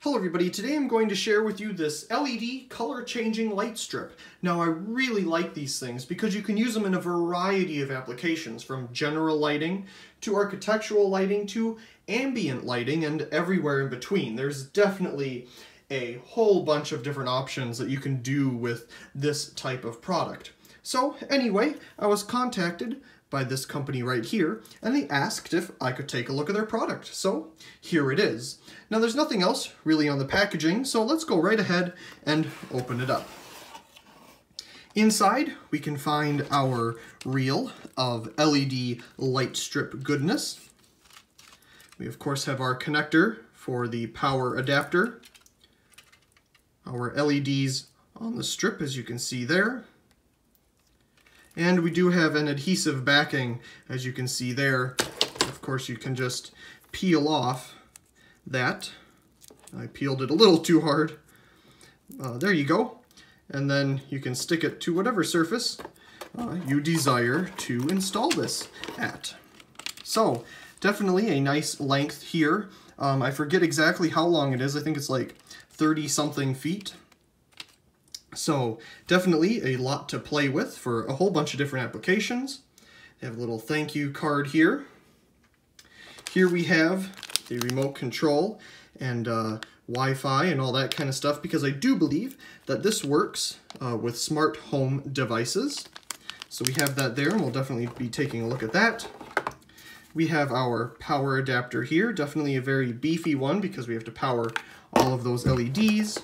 Hello everybody, today I'm going to share with you this LED color changing light strip. Now I really like these things because you can use them in a variety of applications, from general lighting to architectural lighting to ambient lighting and everywhere in between. There's definitely a whole bunch of different options that you can do with this type of product. So anyway, I was contacted by this company right here, and they asked if I could take a look at their product. So here it is. Now there's nothing else really on the packaging, so let's go right ahead and open it up. Inside, we can find our reel of LED light strip goodness. We of course have our connector for the power adapter, our LEDs on the strip as you can see there. And we do have an adhesive backing, as you can see there. Of course, you can just peel off that. I peeled it a little too hard. There you go. And then you can stick it to whatever surface you desire to install this at. So, definitely a nice length here. I forget exactly how long it is. I think it's like 30-something feet. So definitely a lot to play with for a whole bunch of different applications. They have a little thank you card here. Here we have the remote control and Wi-Fi and all that kind of stuff, because I do believe that this works with smart home devices. So we have that there, and we'll definitely be taking a look at that. We have our power adapter here, definitely a very beefy one because we have to power all of those LEDs.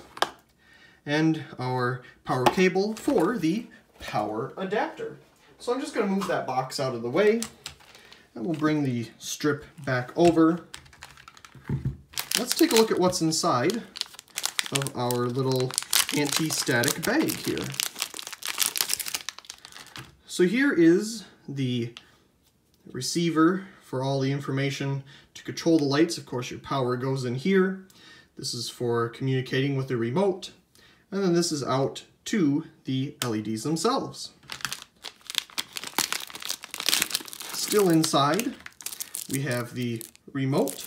And our power cable for the power adapter. So I'm just going to move that box out of the way, and we'll bring the strip back over. Let's take a look at what's inside of our little anti-static bag here. So here is the receiver for all the information to control the lights. Of course, your power goes in here. This is for communicating with the remote. And then this is out to the LEDs themselves. Still inside, we have the remote.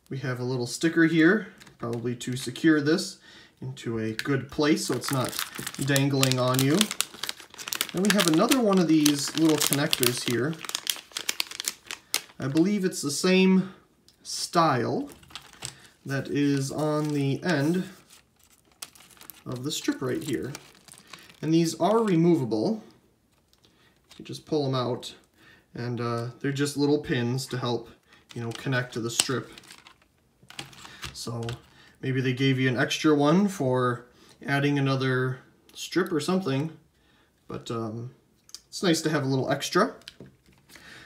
We have a little sticker here, probably to secure this into a good place so it's not dangling on you. And we have another one of these little connectors here. I believe it's the same style that is on the end of the strip right here. And these are removable. You just pull them out, and they're just little pins to help, connect to the strip. So maybe they gave you an extra one for adding another strip or something, but it's nice to have a little extra.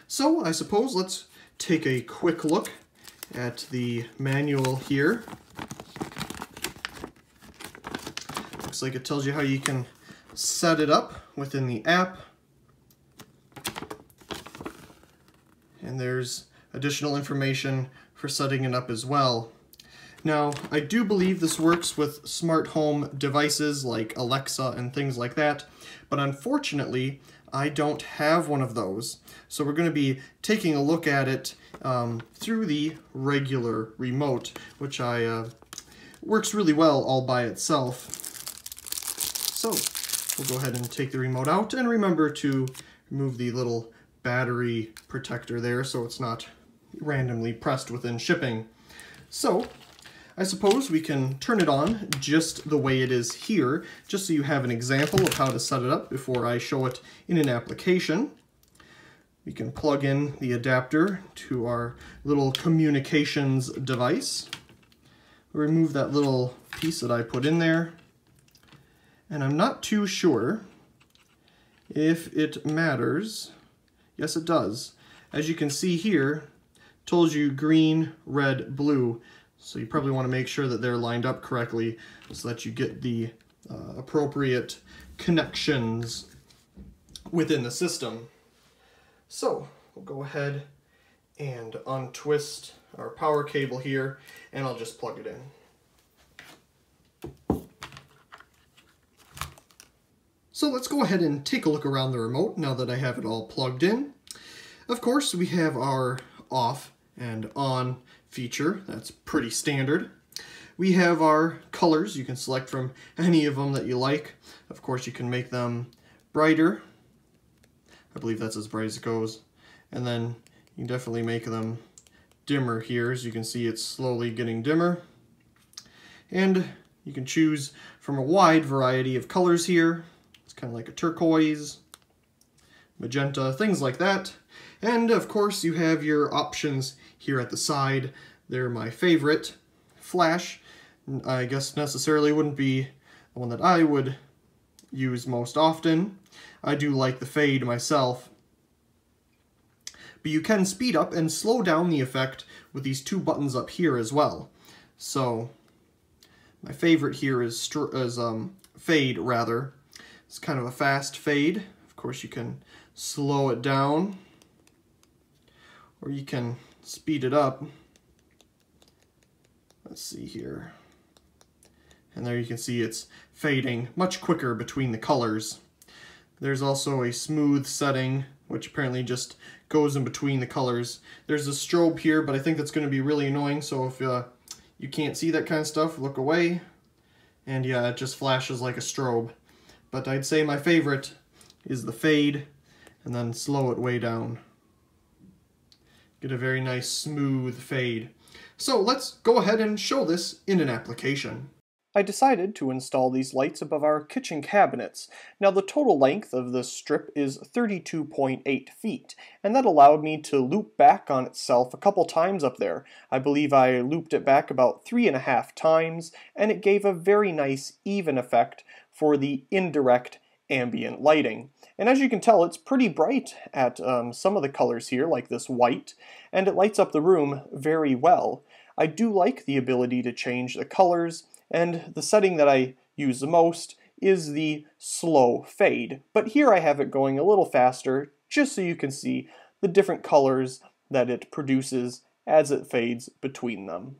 So I suppose let's take a quick look at the manual here. Looks like it tells you how you can set it up within the app. And there's additional information for setting it up as well. Now, I do believe this works with smart home devices like Alexa and things like that, but unfortunately, I don't have one of those. So we're going to be taking a look at it through the regular remote, which works really well all by itself. So we'll go ahead and take the remote out, and remember to remove the little battery protector there so it's not randomly pressed within shipping. So I suppose we can turn it on just the way it is here, just so you have an example of how to set it up before I show it in an application. We can plug in the adapter to our little communications device. Remove that little piece that I put in there. And I'm not too sure if it matters. Yes, it does. As you can see here, it tells you green, red, blue. So you probably want to make sure that they're lined up correctly so that you get the appropriate connections within the system. So we'll go ahead and untwist our power cable here, and I'll just plug it in. So let's go ahead and take a look around the remote now that I have it all plugged in. Of course, we have our off and on feature. That's pretty standard. We have our colors. You can select from any of them that you like. Of course, you can make them brighter. I believe that's as bright as it goes. And then you can definitely make them dimmer here. As you can see, it's slowly getting dimmer. And you can choose from a wide variety of colors here. It's kind of like a turquoise, magenta, things like that. And of course, you have your options here at the side. They're my favorite. Flash, I guess necessarily wouldn't be the one that I would use most often. I do like the fade myself. But you can speed up and slow down the effect with these two buttons up here as well. So my favorite here is fade, rather. It's kind of a fast fade. Of course, you can slow it down, or you can speed it up. Let's see here. And there you can see it's fading much quicker between the colors. There's also a smooth setting, which apparently just goes in between the colors. There's a strobe here, but I think that's going to be really annoying, so if you can't see that kind of stuff, look away. And yeah, it just flashes like a strobe. But I'd say my favorite is the fade, and then slow it way down. Get a very nice smooth fade. So let's go ahead and show this in an application. I decided to install these lights above our kitchen cabinets. Now the total length of this strip is 32.8 feet, and that allowed me to loop back on itself a couple times up there. I believe I looped it back about 3.5 times, and it gave a very nice even effect for the indirect ambient lighting. And as you can tell, it's pretty bright at some of the colors here, like this white, and it lights up the room very well. I do like the ability to change the colors, and the setting that I use the most is the slow fade. But here I have it going a little faster, just so you can see the different colors that it produces as it fades between them.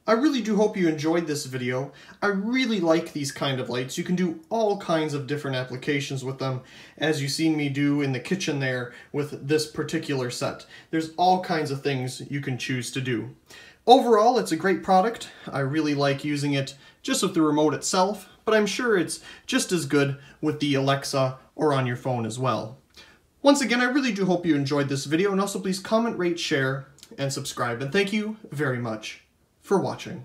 I really do hope you enjoyed this video. I really like these kind of lights. You can do all kinds of different applications with them, as you've seen me do in the kitchen there with this particular set. There's all kinds of things you can choose to do. Overall, it's a great product. I really like using it just with the remote itself, but I'm sure it's just as good with the Alexa or on your phone as well. Once again, I really do hope you enjoyed this video, and also please comment, rate, share, and subscribe. And thank you very much for watching.